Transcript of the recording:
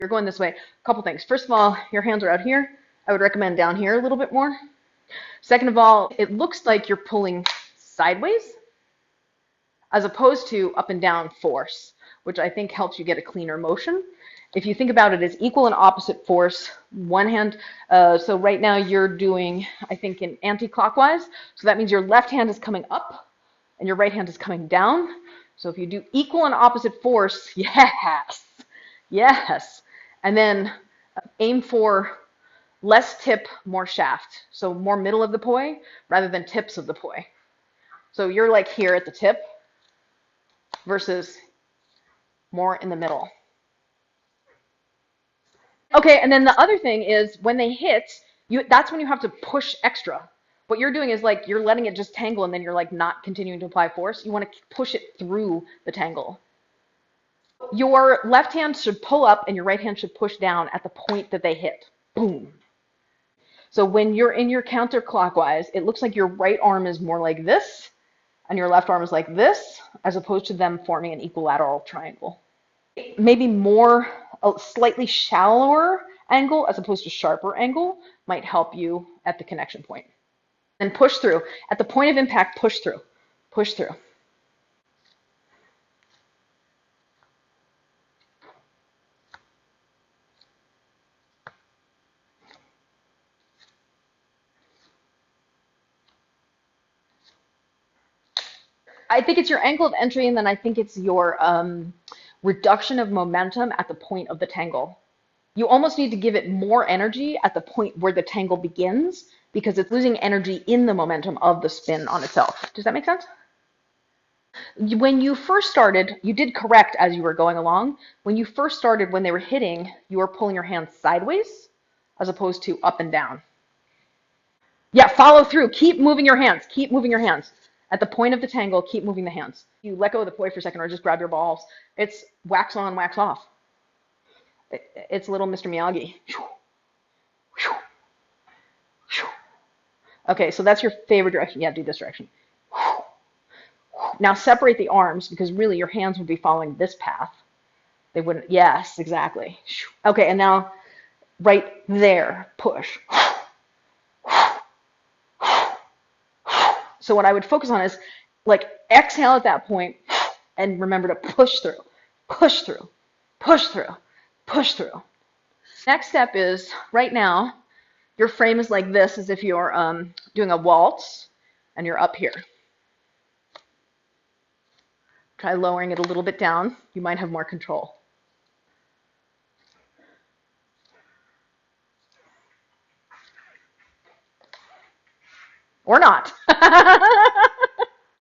you're going this way. A couple things. First of all, your hands are out here. I would recommend down here a little bit more. Second of all, it looks like you're pulling sideways as opposed to up and down force, which I think helps you get a cleaner motion. If you think about it as equal and opposite force, one hand, so right now you're doing, I think, in anti-clockwise. So that means your left hand is coming up and your right hand is coming down. So if you do equal and opposite force, yes, yes. And then aim for less tip, more shaft. So more middle of the poi rather than tips of the poi. So you're like here at the tip versus more in the middle. Okay, and then the other thing is when they hit, that's when you have to push extra. What you're doing is like you're letting it just tangle and then you're like not continuing to apply force. You want to push it through the tangle. Your left hand should pull up and your right hand should push down at the point that they hit. Boom. So when you're in your counterclockwise, it looks like your right arm is more like this and your left arm is like this, as opposed to them forming an equilateral triangle. Maybe more, a slightly shallower angle as opposed to sharper angle might help you at the connection point. And push through. At the point of impact, push through. Push through. I think it's your angle of entry, and then I think it's your reduction of momentum at the point of the tangle. You almost need to give it more energy at the point where the tangle begins because it's losing energy in the momentum of the spin on itself. Does that make sense? When you first started, you did correct as you were going along. When you first started, when they were hitting, you were pulling your hands sideways as opposed to up and down. Yeah, follow through. Keep moving your hands. Keep moving your hands. At the point of the tangle, keep moving the hands. You let go of the poi for a second or just grab your balls. It's wax on, wax off. It's little Mr. Miyagi. Okay, so that's your favorite direction. Yeah, do this direction. Now separate the arms because really your hands would be following this path. They wouldn't. Yes, exactly. Okay, and now right there, push. So what I would focus on is like exhale at that point and remember to push through, push through, push through, push through. Next step is right now, your frame is like this as if you're doing a waltz and you're up here. Try lowering it a little bit down. You might have more control. Or not.